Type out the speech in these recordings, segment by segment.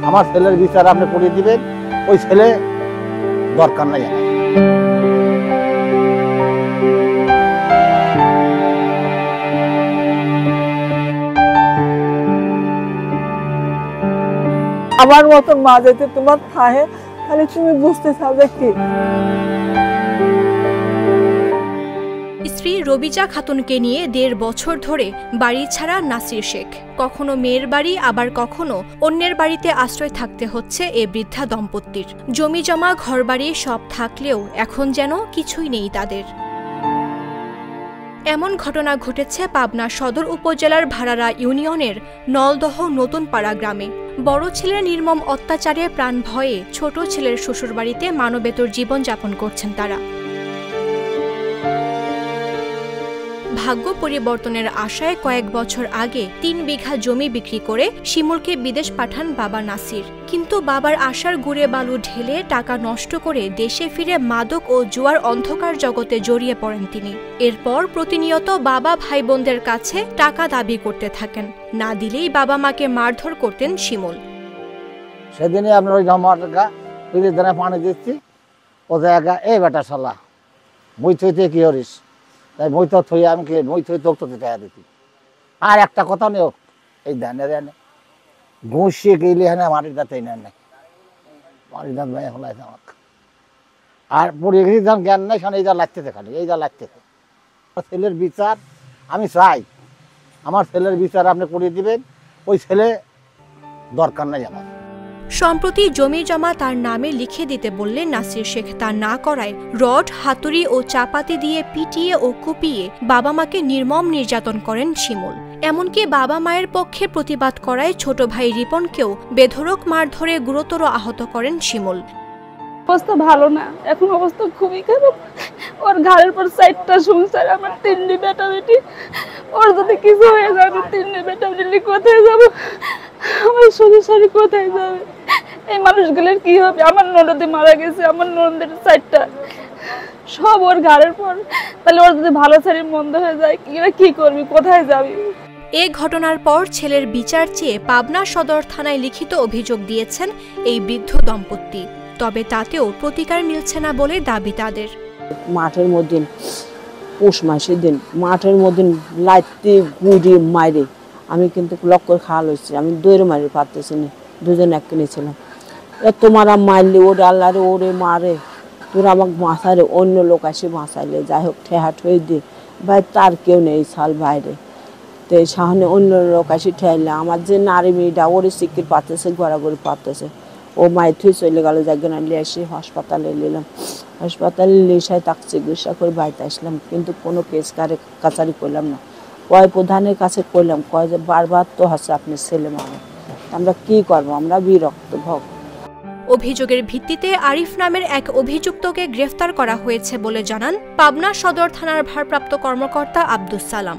আমার ছেলের বিচার আপনি করিয়ে দিবেন, ওই ছেলে দরকার নাই আমার। আমার মতো মা যেতে তোমার থাকে তাহলে তুমি বুঝতে চাও যে কি। স্ত্রী রবিজা খাতুনকে নিয়ে 1.5 বছর ধরে বাড়ি ছাড়া নাসির শেখ। কখনো মেয়ের বাড়ি আবার কখনো অন্যের বাড়িতে আশ্রয় থাকতে হচ্ছে এ বৃদ্ধা দম্পতির। জমি জমা ঘরবাড়ি সব থাকলেও এখন যেন কিছুই নেই তাদের। এমন ঘটনা ঘটেছে পাবনা সদর উপজেলার ভাড়ারা ইউনিয়নের নলদহ নতুন পাড়া গ্রামে। বড় ছেলের নির্মম অত্যাচারে প্রাণ ভয়ে ছোট ছেলের শ্বশুরবাড়িতে মানবেতর জীবনযাপন করছেন তারা। ভাগ্য পরিবর্তনের আশায় কয়েক বছর আগে 3 বিঘা জমি বিক্রি করে শিমুলকে বিদেশ পাঠান বাবা নাসির। কিন্তু বাবার আশার গুড়ে বালু ঢেলে টাকা নষ্ট করে দেশে ফিরে মাদক ও জুয়ার অন্ধকার জগতে জড়িয়ে পড়েন তিনি। এরপর প্রতিনিয়ত বাবা ভাই বোনদের কাছে টাকা দাবি করতে থাকেন, না দিলেই বাবা মাকে মারধর করতেন শিমুল। সেদিনই আপনার ওই জমা টাকা পানি দিচ্ছি, ও জায়গা এই বেটা শালা মই থইতে কি হরিস, তাই মই তো থই আমি কি মই থই তোকে তো টাকা দিতি। আর একটা কথা নেই, এই ধানের এনে ঘুষিয়ে গেলে হ্যাঁ মাটির দাঁত নেন নাই, মাটির দাঁত ভাই হলাইছে আমাকে। আর পড়ে গেছি যখন জ্ঞান নাই সেখানে এই যা লাগতেছে, খালি এই যা লাগতেছে। ছেলের বিচার আমি চাই, আমার ছেলের বিচার আপনি করিয়ে দিবেন, ওই ছেলে দরকার নাই আমার। সম্প্রতি জমি জমা তার নামে লিখে দিতে বললে নাসির শেখ তা না করায় রড, হাতুড়ি ও চাপাতি দিয়ে পিটিয়ে ও কুপিয়ে বাবা মাকে নির্মম নির্যাতন করেন শিমুল। এমনকি বাবা মায়ের পক্ষে প্রতিবাদ করায় ছোট ভাই রিপনকেও বেধড়ক মারধরে গুরুতর আহত করেন শিমুল। অবস্থা ভালো না, এখন অবস্থা খুবই খারাপ। ওর ঘরের পর 4টা সংসার, আমার 3টি বেটা বেটি। ওর যদি কিছু হয়ে যায় 3টি বেটা বেটি কোথায় যাবো, আমার শ্বশুর কোথায় যাবে, এই মানুষগুলোর কি হবে? আমার ননদে মারা গেছে, আমার ননদের 4টা, সব ওর ঘরের পর। তাহলে ওর যদি ভালো ছেলে মন্দ হয়ে যায় কি করবি, কোথায় যাবি? এ ঘটনার পর ছেলের বিচার চেয়ে পাবনা সদর থানায় লিখিত অভিযোগ দিয়েছেন এই বৃদ্ধ দম্পতি। তবে তাতেও প্রতিকার মিলছে না বলে দাবি তাদের। মাঠের মধ্যে পৌষ মাসের দিন মাঠের মধ্যে লাইতে গুড়ি মাইরে আমি কিন্তু লক্ষ্য খাওয়া হয়েছি, আমি দৌড়ে মারি পারতেছি না, দুজন এক কিনেছিলাম। এত মারা মারলে ওরে আল্লাহরে ওরে মারে, তোর আমাকে বাঁচারে, অন্য লোক আসে বাঁচাইলে যাই হোক ঠেহাট হয়ে দিয়ে ভাই তার কেউ নেই সাল বাইরে, তো এই সামনে অন্য লোক আসে ঠেয়াইলে আমার যে নারী মেয়েটা ওরে সিকির পাতেছে, ঘোরাঘুরি পাতেছে, ও মায়ের থুই চলে গেল, যাকে না নিয়ে এসে হাসপাতালে নিলাম। হাসপাতালে লিসায় তাকে চিকিৎসা করে বাড়িতে আসলাম, কিন্তু কোনো কেস কাছারি করলাম না। কয় প্রধানের কাছে করলাম, কয় যে বারবার তো হচ্ছে আপনার ছেলে মারা, আমরা কি করবো, আমরা বিরক্ত ভোগ। অভিযোগের ভিত্তিতে আরিফ নামের এক অভিযুক্তকে গ্রেফতার করা হয়েছে বলে জানান পাবনা সদর থানার ভারপ্রাপ্ত কর্মকর্তা আব্দুস সালাম।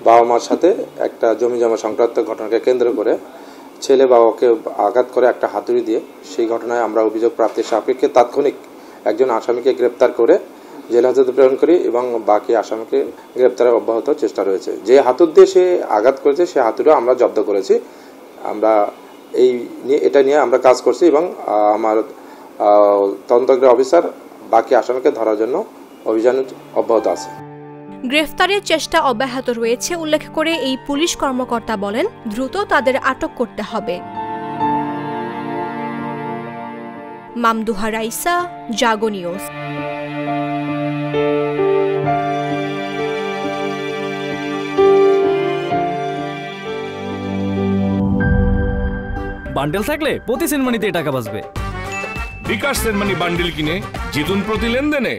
বাবা মার সাথে একটা জমি জমা সংক্রান্ত ঘটনাকে কেন্দ্র করে ছেলে বাবাকে আঘাত করে একটা হাতুড়ি দিয়ে, সেই ঘটনায় আমরা অভিযোগ প্রাপ্তির সাপেক্ষে তাৎক্ষণিক একজন আসামিকে গ্রেপ্তার করে জেল হাজতে প্রেরণ করি এবং বাকি আসামিকে গ্রেপ্তারের অব্যাহত চেষ্টা রয়েছে। যে হাতুড়ি দিয়ে সে আঘাত করেছে সে হাতুড়িও আমরা জব্দ করেছি। আমরা এটা নিয়ে আমরা কাজ করছি এবং আমার তদন্তকারী অফিসার বাকি আসামিকে ধরার জন্য অভিযান অব্যাহত আছে। গ্রেফতারের চেষ্টা অব্যাহত রয়েছে উল্লেখ করে এই পুলিশ কর্মকর্তা বলেন, দ্রুত তাদের আটক করতে হবে। মামদুহা রাইসা, জাগো নিউজ। বান্ডেল থাকলে প্রতি সেনমানিতে টাকা বাঁচবে। বিকাশ সেনমানি বান্ডেল কিনে জিতুন প্রতি লেনদেনে।